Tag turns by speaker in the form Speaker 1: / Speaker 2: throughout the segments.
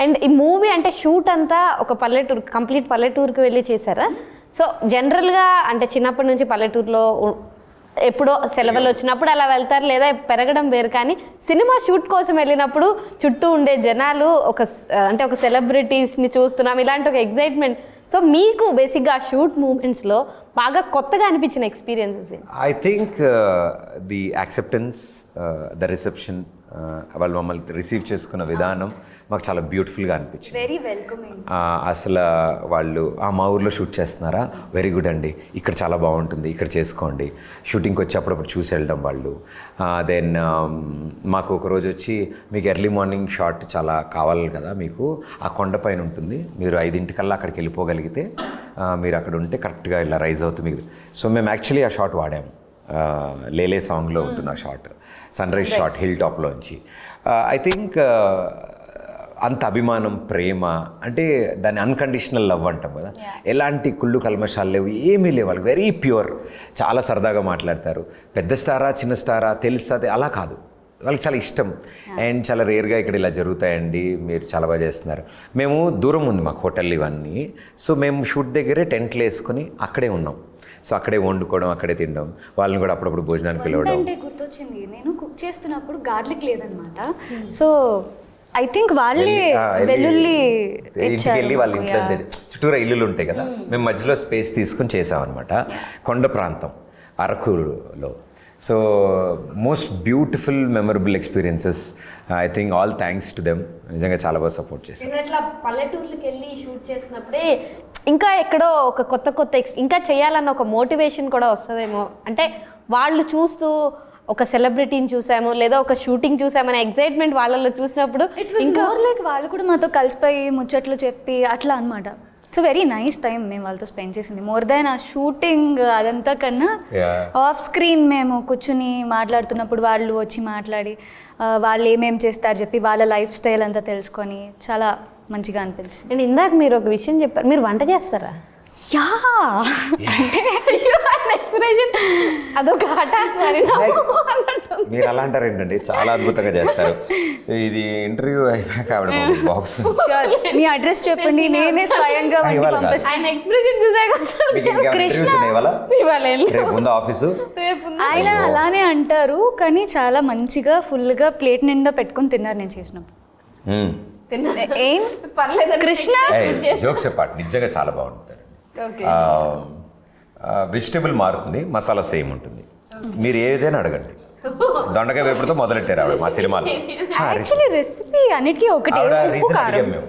Speaker 1: And ఈ movie అంటే shoot అంతా ఒక పల్లెటూరు, కంప్లీట్ పల్లెటూరుకి వెళ్ళి చేశారా? సో జనరల్గా అంటే చిన్నప్పటి నుంచి పల్లెటూరులో ఎప్పుడో సెలవులు వచ్చినప్పుడు అలా వెళ్తారు, లేదా పెరగడం వేరు. కానీ సినిమా షూట్ కోసం వెళ్ళినప్పుడు చుట్టూ ఉండే జనాలు అంటే ఒక సెలబ్రిటీస్ని చూస్తున్నాం, ఇలాంటి ఒక ఎగ్జైట్మెంట్. సో మీకు బేసిక్గా ఆ షూట్ మూమెంట్స్లో బాగా కొత్తగా అనిపించిన experiences?
Speaker 2: I think the acceptance, the reception, వాళ్ళు మమ్మల్ని రిసీవ్ చేసుకున్న విధానం మాకు చాలా బ్యూటిఫుల్గా అనిపించింది.
Speaker 3: Very welcoming.
Speaker 2: అసలు వాళ్ళు మా ఊర్లో షూట్ చేస్తున్నారా, వెరీ గుడ్ అండి, ఇక్కడ చాలా బాగుంటుంది, ఇక్కడ చేసుకోండి, షూటింగ్కి వచ్చి అప్పుడప్పుడు చూసి వెళ్ళడం వాళ్ళు. దెన్ మాకు ఒకరోజు వచ్చి మీకు ఎర్లీ మార్నింగ్ షాట్ చాలా కావాలి కదా, మీకు ఆ కొండపైన ఉంటుంది, మీరు 5 అక్కడికి వెళ్ళిపోగలిగితే మీరు అక్కడ ఉంటే కరెక్ట్గా ఇలా రైజ్ అవుతుంది మీకు. సో మేము యాక్చువల్లీ ఆ షాట్ వాడాము. లేలే సాంగ్లో ఉంటుంది ఆ shot, sun rise shot hill టాప్లోంచి. ఐ థింక్ అంత అభిమానం, ప్రేమ, అంటే దాన్ని అన్కండిషనల్ లవ్ అంటాం కదా, ఎలాంటి కుళ్ళు కల్మషాలు లేవు, ఏమీ లేవు. వాళ్ళకి వెరీ ప్యూర్, చాలా సరదాగా మాట్లాడతారు. పెద్ద స్టారా చిన్న స్టారా తెలుసా అలా కాదు, వాళ్ళకి చాలా ఇష్టం. అండ్ చాలా రేర్గా ఇక్కడ ఇలా జరుగుతాయండి, మీరు చాలా బాగా చేస్తున్నారు. మేము దూరం ఉంది మాకు హోటల్ ఇవన్నీ, సో మేము షూట్ దగ్గరే టెంట్లు వేసుకొని అక్కడే ఉన్నాం. సో అక్కడే వండుకోవడం, అక్కడే తినడం, వాళ్ళని కూడా అప్పుడప్పుడు భోజనానికి పిలవడం.
Speaker 3: అంటే గుర్తొచ్చింది, నేను కుక్ చేస్తున్నప్పుడు గార్లిక్ లేదనమాట. సో ఐ థింక్ వాళ్ళే వెల్లుల్లి
Speaker 2: ఇంటికి వెళ్ళి వాళ్ళ ఇంట్లో చుట్టూరా ఇల్లులు ఉంటాయి కదా, మేము మధ్యలో స్పేస్ తీసుకుని చేసామన్నమాట. కొండ ప్రాంతం అరకులో. So most beautiful memorable experiences. I think all thanks to them. నిజంగా చాలా బాగా సపోర్ట్ చేశారు.
Speaker 1: నేను అట్లా పల్లెటూర్లకు వెళ్ళి షూట్ చేసినప్పుడే ఇంకా ఎక్కడో ఒక కొత్త ఇంకా చేయాలన్న ఒక మోటివేషన్ కూడా వస్తుందేమో. అంటే వాళ్ళు చూస్తూ ఒక సెలబ్రిటీని చూసాము, లేదా ఒక షూటింగ్ చూసామనే ఎగ్జైట్మెంట్ వాళ్ళలో చూసినప్పుడు
Speaker 3: ఇంకా లైక్ వాళ్ళు కూడా మాతో కలిసిపోయి ముచ్చట్లు చెప్పి అట్లా అనమాట. సో వెరీ నైస్ టైం మేము వాళ్ళతో స్పెండ్ చేసింది. మోర్ దాన్ ఆ షూటింగ్ అదంతా కన్నా ఆఫ్ స్క్రీన్ మేము కూర్చుని మాట్లాడుతున్నప్పుడు వాళ్ళు వచ్చి మాట్లాడి వాళ్ళు ఏమేమి చేస్తారు చెప్పి వాళ్ళ లైఫ్ స్టైల్ అంతా తెలుసుకొని చాలా మంచిగా అనిపించింది.
Speaker 1: నేను ఇందాక మీరు ఒక విషయం చెప్పారు, మీరు వంట చేస్తారా?
Speaker 3: యా
Speaker 1: అదొక
Speaker 2: మీరు అలా అంటారు ఏంటండి, చాలా అద్భుతంగా చేస్తారు. ఇది ఇంటర్వ్యూ అయిపోయాక ఆవిడ బాక్స్
Speaker 3: మీ అడ్రస్ చెప్పండి, నేనే స్వయంగా
Speaker 2: ఆఫీసు.
Speaker 3: ఆయన అలానే అంటారు, కానీ చాలా మంచిగా ఫుల్గా ప్లేట్ నిండా పెట్టుకుని తిన్నారు నేను చేసినప్పుడు. ఏం
Speaker 1: పర్లేదు
Speaker 3: కృష్ణ,
Speaker 2: జోక్స్ అపార్ట్, నిజంగా చాలా బాగుంటుంది. వెజిటేబుల్ మారుతుంది, మసాలా సేమ్ ఉంటుంది. మీరు ఏదైనా అడగండి. దొండకాయ వేపుడుతో మొదలెట్టారు ఆవిడ మా సినిమాలో.
Speaker 3: రెసిపీ అన్నిటికీ ఒకటి.
Speaker 2: మేము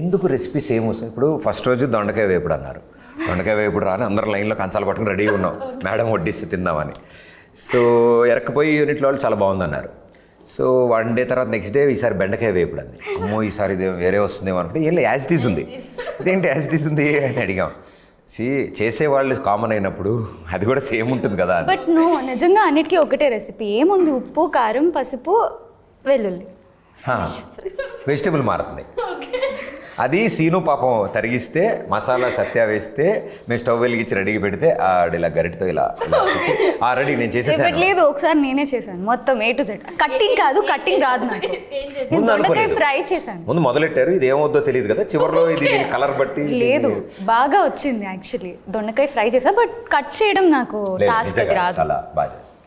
Speaker 2: ఎందుకు రెసిపీ సేమ్ వస్తుంది? ఇప్పుడు ఫస్ట్ రోజు దొండకాయ వేపుడు అన్నారు, దొండకాయ వేపుడు రాని అందరూ లైన్లో కంచాలు పట్టుకుని రెడీగా ఉన్నాం, మేడం వడ్డిస్తే తిందామని. సో ఎరకపోయి యూనిట్లో వాళ్ళు చాలా బాగుందన్నారు. సో 1 డే తర్వాత నెక్స్ట్ డే ఈసారి బెండకాయ వేపుడు అంది. అమ్మో ఈసారి ఇది వేరే వస్తుందేమో అనుకుంటే ఏం యాజ్ ఇట్ ఈజ్ ఉంది. ఇదేంటి యాజ్ ఇట్ ఈజ్ ఉంది అని అడిగాం. చేసేవాళ్ళు కామన్ అయినప్పుడు అది కూడా సేమ్ ఉంటుంది కదా.
Speaker 3: బట్ నో, నిజంగా అన్నిటికీ ఒకటే రెసిపీ. ఏముంది, ఉప్పు, కారం, పసుపు, వెల్లుల్లి.
Speaker 2: వెజిటేబుల్ మారుతుంది. అది సీను పాపం తరిగిస్తే, మసాలా సత్య వేస్తే, మేము స్టవ్ వెలిగించి రెడీగా పెడితే ఇలా గరిటతో ఇలా రెడీ. నేను చేసేసాను.
Speaker 3: లేదు, ఒకసారి నేనే చేశాను మొత్తం A to Z. కట్టింగ్ కాదు, కట్టింగ్ రాదు నాకు. ముందు ఫ్రై చేశాను.
Speaker 2: ముందు మొదలెట్టారు, ఇది ఏమవుద్దో తెలియదు కదా, చివరిలో ఇది కలర్ బట్టి
Speaker 3: లేదు బాగా వచ్చింది. యాక్చువల్లీ దొండకాయ ఫ్రై చేసా, బట్ కట్ చేయడం నాకు టాస్క్ రాదు.
Speaker 2: చాలా బాగా చేస్తాను.